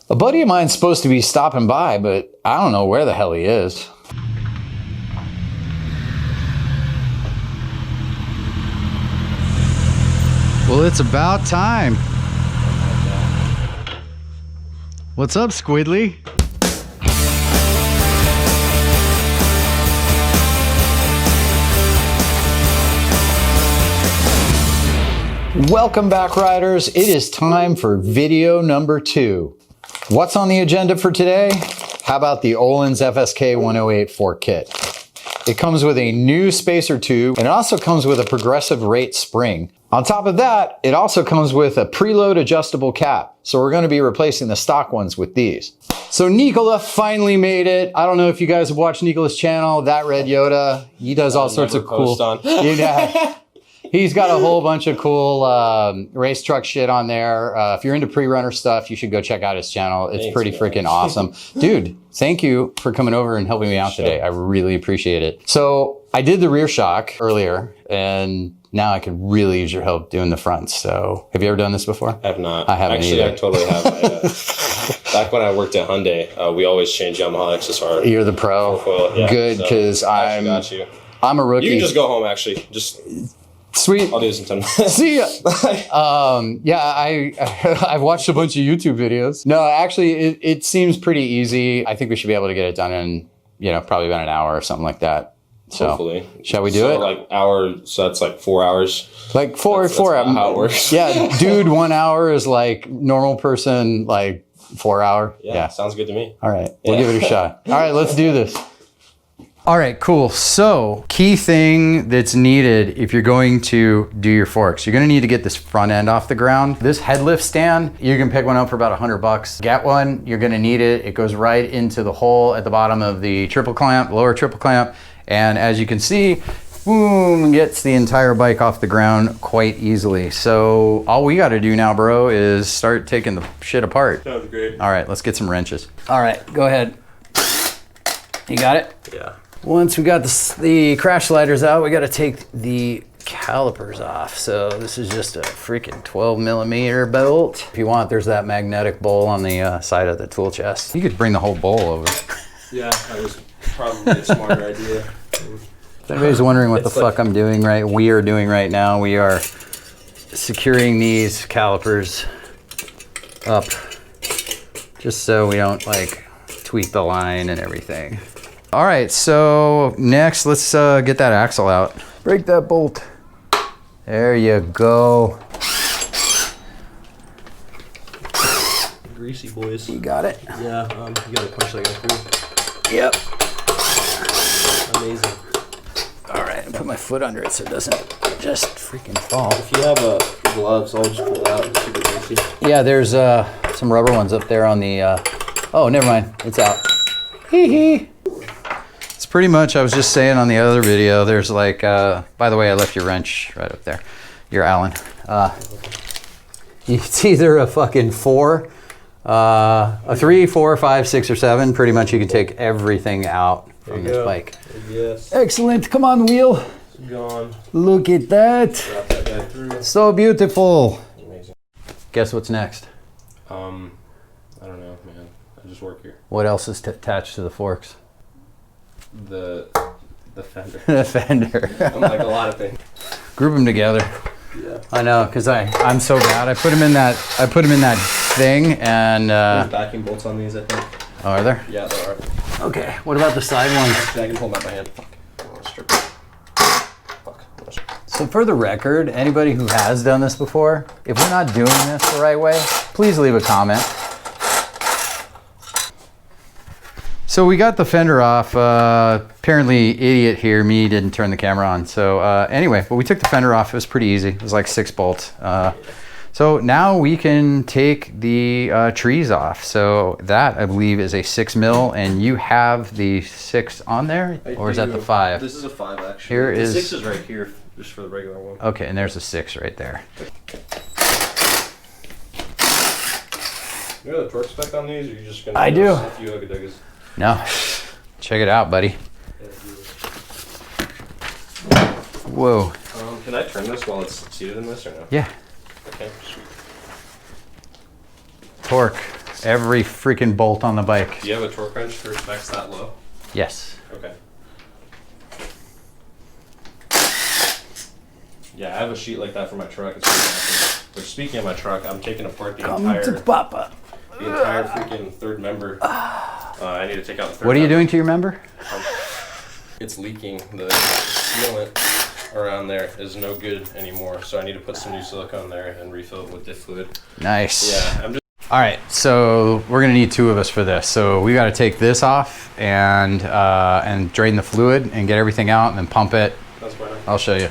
A buddy of mine's supposed to be stopping by, but I don't know where the hell he is. Well, it's about time. What's up, Squidly? Welcome back, riders. It is time for video number 2. What's on the agenda for today? How about the Ohlins FSK 108 fork kit? It comes with a new spacer tube, and it also comes with a progressive rate spring. On top of that, it also comes with a preload adjustable cap. So we're going to be replacing the stock ones with these. So Nikola finally made it. I don't know if you guys have watched Nikola's channel, ThatRedYota. He does all sorts of cool. Yeah. He's got a whole bunch of cool race truck shit on there. If you're into pre-runner stuff, you should go check out his channel. It's pretty freaking awesome. Dude, thank you for coming over and helping me out today. I really appreciate it. So I did the rear shock earlier, and now I could really use your help doing the fronts. So have you ever done this before? I have not. I haven't Actually, either. I totally have. Back when I worked at Hyundai, we always changed Yamaha XSR. You're the pro. Yeah, good, because I'm a rookie. You can just go home, actually. Just... Sweet. I'll do this in 10 minutes. See ya. Yeah, I've watched a bunch of YouTube videos. No, actually, it seems pretty easy. I think we should be able to get it done in, probably about an hour or something like that. So, hopefully. Shall we do it? Like hour, so that's like 4 hours. Like four hours. How it works. Yeah, dude, 1 hour is like normal person, like 4 hour. Yeah, sounds good to me. All right, we'll give it a shot. All right, let's do this. All right, cool. So key thing that's needed if you're going to do your forks, you're gonna need to get this front end off the ground. This headlift stand, you can pick one up for about $100. Get one, you're gonna need it. It goes right into the hole at the bottom of the triple clamp, lower triple clamp. And as you can see, boom, gets the entire bike off the ground quite easily. So all we gotta do now, bro, is start taking the shit apart. Sounds great. All right, let's get some wrenches. All right, go ahead. You got it? Yeah. Once we got the crash sliders out, we got to take the calipers off. So this is just a freaking 12mm bolt. If you want, there's that magnetic bowl on the side of the tool chest. You could bring the whole bowl over. Yeah, that was probably a smarter idea. If anybody's wondering what the fuck we are doing right now, we are securing these calipers up just so we don't like tweak the line and everything. All right, so next let's get that axle out. Break that bolt. There you go. Greasy boys. You got it? Yeah, you gotta punch that guy through. Yep. Amazing. All right, I'll put my foot under it so it doesn't just freaking fall. If you have gloves, I'll just pull it out. It's super greasy. Yeah, there's some rubber ones up there on the, oh, never mind, it's out. Hee hee. It's pretty much, I was just saying on the other video, there's like, by the way, I left your wrench right up there, your Allen. It's either a fucking 4, a 3, 4, 5, 6, or 7. Pretty much you can take everything out from this bike. Yes. Excellent, come on wheel. It's gone. Look at that. Drop that guy through. So beautiful. Amazing. Guess what's next? I don't know, man. I just work here. What else is attached to the forks? The fender. The fender. I'm like a lot of things. Group them together. Yeah. I know, because I'm so bad. I put them in that thing and There's backing bolts on these, I think. oh, are there? Yeah, there are. Okay. What about the side ones? Actually, I can pull them out by hand. Fuck. I want to strip it. Fuck. So for the record, anybody who has done this before, if we're not doing this the right way, please leave a comment. So we got the fender off. Apparently, idiot here, me, didn't turn the camera on. So anyway, but we took the fender off. It was pretty easy. It was like 6 bolts. So now we can take the trees off. So that, I believe, is a 6mm, and you have the 6 on there? Or is that the 5? This is a 5, actually. Here the is... 6 is right here, just for the regular one. Okay, and there's a 6 right there. You know the torque spec on these, or are you just going to... I do. A few hugga-duggas? No. Check it out, buddy. Whoa. Can I turn this while it's seated in this, or no? Yeah. Okay, sweet. Torque. every freaking bolt on the bike. Do you have a torque wrench for specs that low? Yes. Okay. Yeah, I have a sheet like that for my truck. It's pretty awesome. But speaking of my truck, I'm taking apart the entire freaking third member. I need to take out the third. What are you doing to your member? It's leaking. The sealant around there is no good anymore, so I need to put some new silicone there and refill it with diff fluid. Nice. Yeah, I'm just. All right, so we're gonna need 2 of us for this. So we got to take this off and drain the fluid and get everything out and then pump it. That's fine. I'll show you.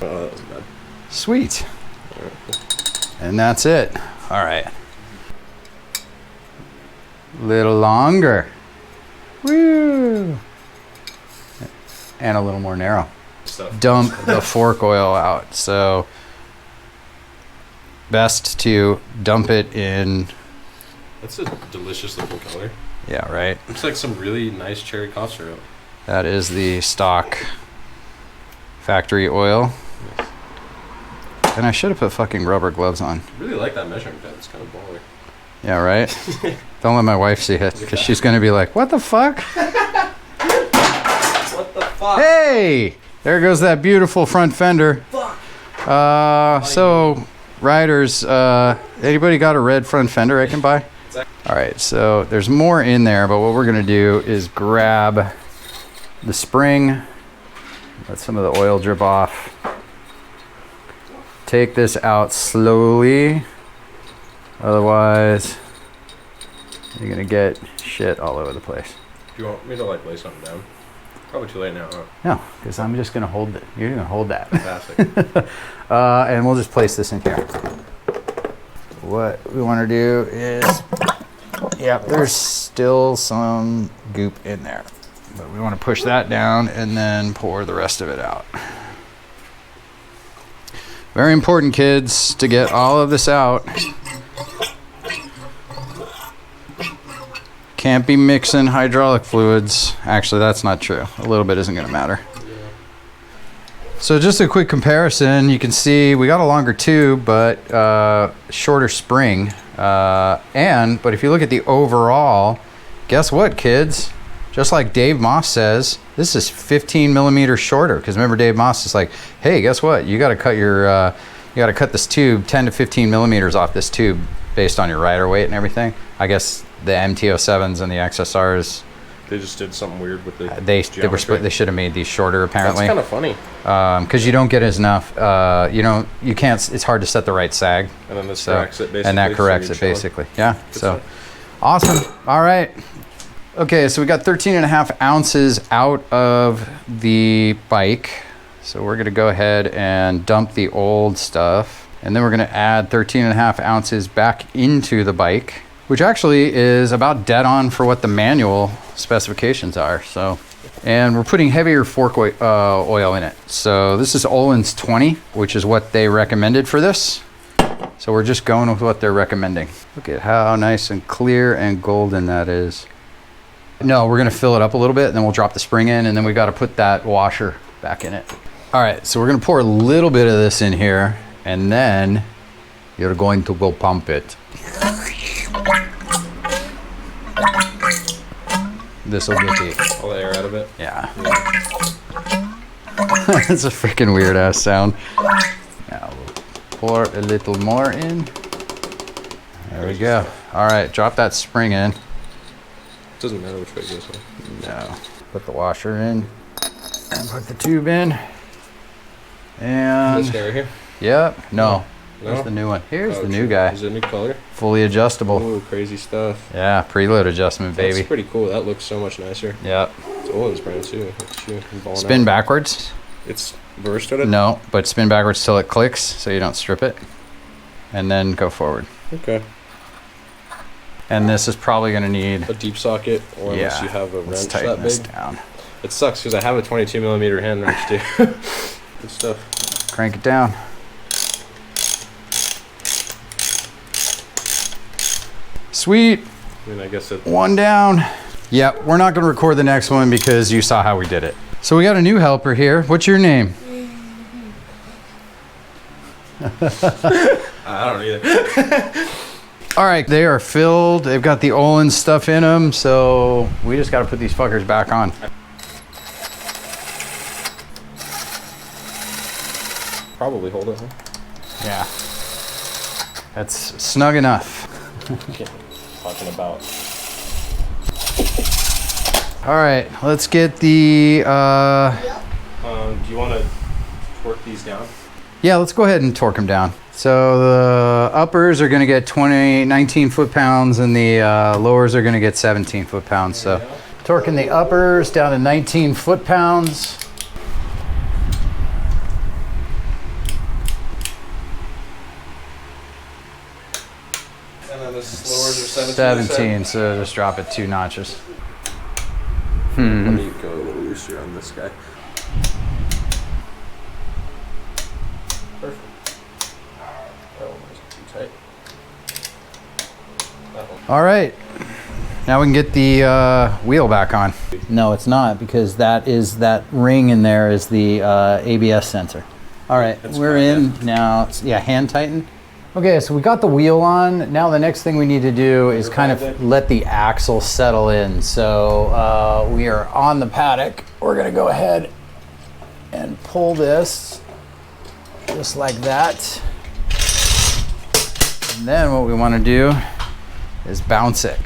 Oh, that wasn't bad. Sweet. And that's it. All right. Little longer. Woo. And a little more narrow. Stuff. Dump the fork oil out. So best to dump it in. That's a delicious looking color. Yeah, right. Looks like some really nice cherry cough syrup. That is the stock factory oil. Nice. And I should have put fucking rubber gloves on. I really like that measuring cup. It's kind of baller. Yeah, right? Don't let my wife see it, because she's going to be like, what the fuck? What the fuck? Hey! There goes that beautiful front fender. Fuck. So, riders, anybody got a red front fender I can buy? All right, so there's more in there, but what we're going to do is grab the spring, let some of the oil drip off. Take this out slowly, otherwise you're gonna get shit all over the place. Do you want me to like lay something down? Probably too late now, huh? No, because I'm just gonna hold it. You're gonna hold that. Fantastic. And we'll just place this in here. What we want to do is, yeah, there's still some goop in there, but we want to push that down and then pour the rest of it out. Very important, kids, to get all of this out. Can't be mixing hydraulic fluids. Actually, that's not true. A little bit isn't going to matter. So just a quick comparison. You can see we got a longer tube, but shorter spring. But if you look at the overall, guess what, kids? Just like Dave Moss says, this is 15 millimeters shorter. Because remember, Dave Moss is like, hey, guess what? You got to cut your, you got to cut this tube 10 to 15 millimeters off this tube based on your rider weight and everything. I guess the MT-07s and the XSRs, They just did something weird with the they were split. They should have made these shorter, apparently. That's kind of funny. Because you don't get as enough. You can't. It's hard to set the right sag. And then this corrects it basically. And that corrects it basically. Yeah. So awesome. All right. Okay, so we got 13.5 ounces out of the bike. So we're gonna go ahead and dump the old stuff. And then we're gonna add 13.5 ounces back into the bike, which actually is about dead on for what the manual specifications are. So, and we're putting heavier fork oil in it. So this is Ohlins 20, which is what they recommended for this. So we're just going with what they're recommending. Look at how nice and clear and golden that is. No, we're gonna fill it up a little bit and then we'll drop the spring in, and then we gotta put that washer back in it. All right, so we're gonna pour a little bit of this in here, and then you're going to go pump it. This will get the all the air out of it. Yeah. It's a freaking weird ass sound. Now we'll pour a little more in. There we go. All right, drop that spring in. Doesn't matter which way it goes. No. Put the washer in and put the tube in. And this guy right here? Yep. No. No? Here's the new one. Here's the new guy. Is it a new color? Fully adjustable. Ooh, crazy stuff. Yeah, preload adjustment, baby. That's pretty cool. That looks so much nicer. Yep. It's Ohlins brand too. Spin backwards. It's reverse threaded? No, but spin backwards till it clicks so you don't strip it. And then go forward. Okay. And this is probably going to need a deep socket, or unless you have a wrench that big. Down. It sucks because I have a 22 millimeter hand wrench too. Good stuff. Crank it down. Sweet. I mean, I guess it. One down. Yep, we're not going to record the next one because you saw how we did it. So we got a new helper here. What's your name? I don't either. All right, they are filled. They've got the Ohlins stuff in them, so we just got to put these fuckers back on. Probably hold it, huh? Yeah. That's snug enough. Okay. Talking about. All right, let's get the... Do you want to torque these down? Yeah, let's go ahead and torque them down. So the uppers are gonna get 19 foot-pounds and the lowers are gonna get 17 foot-pounds. So torquing the uppers down to 19 foot-pounds. And then the lowers are 17. So just drop it 2 notches. Let me go a little looser on this guy. Perfect. That one wasn't too tight. That one. All right, now we can get the wheel back on. No, it's not, because that ring in there is the ABS sensor. All right, we're in now. Yeah, hand tighten. Okay, so we got the wheel on. Now the next thing we need to do is kind of let the axle settle in. So we are on the paddock. We're gonna go ahead and pull this just like that. And then what we wanna do is bounce it.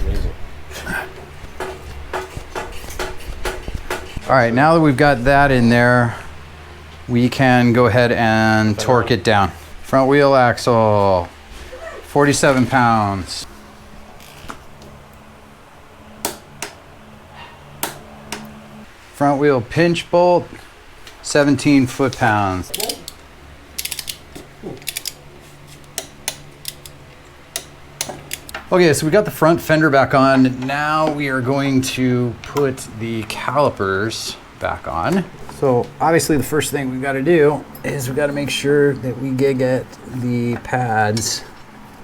Amazing. All right, now that we've got that in there, we can go ahead and torque it down. Front wheel axle, 47 pounds. Front wheel pinch bolt, 17 foot-pounds. Okay, so we got the front fender back on. Now we are going to put the calipers back on. So obviously the first thing we've got to do is we've got to make sure that we get the pads,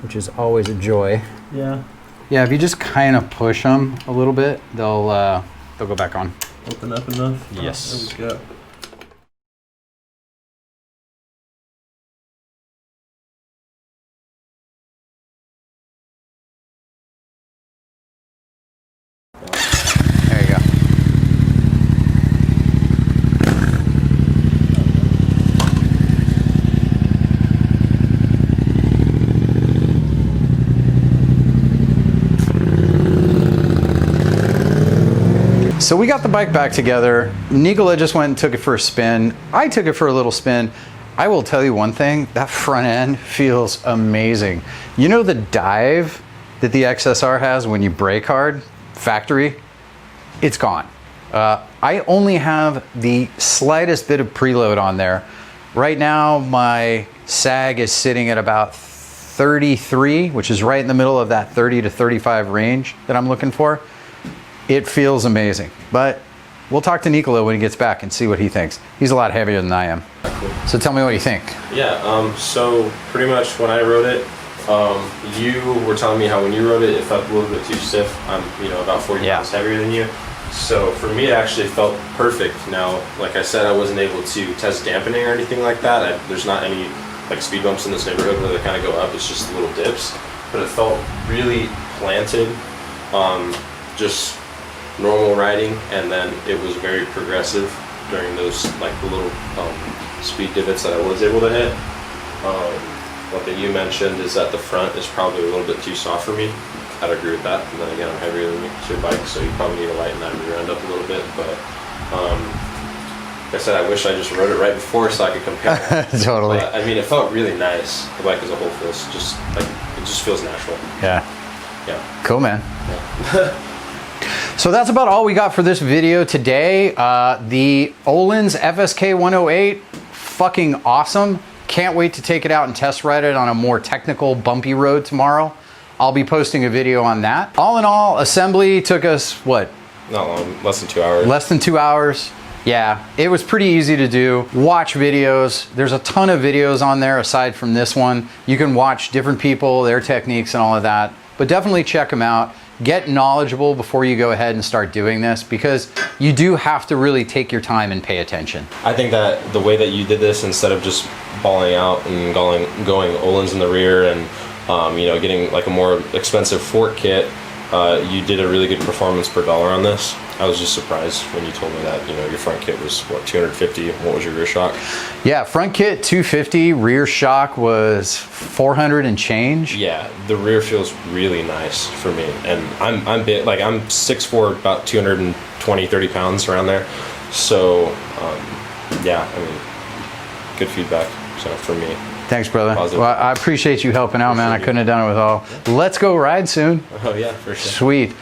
which is always a joy. Yeah. Yeah, if you just kind of push them a little bit, they'll go back on. Open up enough? Yes. There we go. There you go. So we got the bike back together. Nikola just went and took it for a spin. I took it for a little spin. I will tell you one thing, that front end feels amazing. You know the dive that the XSR has when you brake hard, factory? It's gone. I only have the slightest bit of preload on there. Right now, my sag is sitting at about 33, which is right in the middle of that 30 to 35 range that I'm looking for. It feels amazing, but we'll talk to Nikola when he gets back and see what he thinks. He's a lot heavier than I am. So tell me what you think. Yeah, so pretty much when I wrote it, you were telling me how when you wrote it, it felt a little bit too stiff. I'm, about 40 pounds heavier than you. So for me, it actually felt perfect. Now, like I said, I wasn't able to test dampening or anything like that. There's not any speed bumps in this neighborhood where they kind of go up. It's just little dips, but it felt really planted, just normal riding, and then it was very progressive during those the little speed divots that I was able to hit. One thing you mentioned is that the front is probably a little bit too soft for me. I'd agree with that. And then again, I'm heavier than your bike, so you probably need to lighten that rear end up a little bit. But like I said, I wish I just rode it right before so I could compare. Totally. But, I mean, it felt really nice. The bike as a whole feels just it just feels natural. Yeah. Yeah. Cool, man. Yeah. So that's about all we got for this video today. The Ohlins FSK 108, fucking awesome. Can't wait to take it out and test ride it on a more technical, bumpy road tomorrow. I'll be posting a video on that. All in all, assembly took us, what? Not long, less than 2 hours. Less than 2 hours. Yeah, it was pretty easy to do. Watch videos. There's a ton of videos on there aside from this one. You can watch different people, their techniques and all of that, but definitely check them out. Get knowledgeable before you go ahead and start doing this, because you do have to really take your time and pay attention. I think that the way that you did this, instead of just balling out and going Ohlins in the rear, and you know, getting like a more expensive fork kit, you did a really good performance per dollar on this. I was just surprised when you told me that, you know, your front kit was what, 250. What was your rear shock? Yeah, front kit 250, rear shock was 400 and change. Yeah, the rear feels really nice for me, and I'm big, like I'm 6'4", about 220, 30 pounds around there. So yeah, I mean, good feedback. So for me. Thanks, brother. Positive. Well, I appreciate you helping out, man. I couldn't have done it with all. Let's go ride soon. Oh yeah, for sure. Sweet.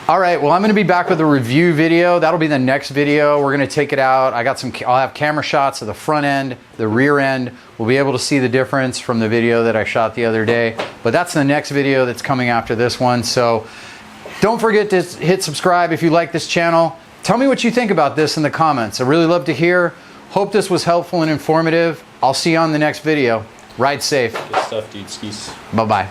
All right, well, I'm going to be back with a review video. That'll be the next video. We're going to take it out. I'll have camera shots of the front end, the rear end. We'll be able to see the difference from the video that I shot the other day. But that's the next video that's coming after this one. So don't forget to hit subscribe if you like this channel. Tell me what you think about this in the comments. I really love to hear. Hope this was helpful and informative. I'll see you on the next video. Ride safe. Good stuff, dude. Skis. Bye-bye.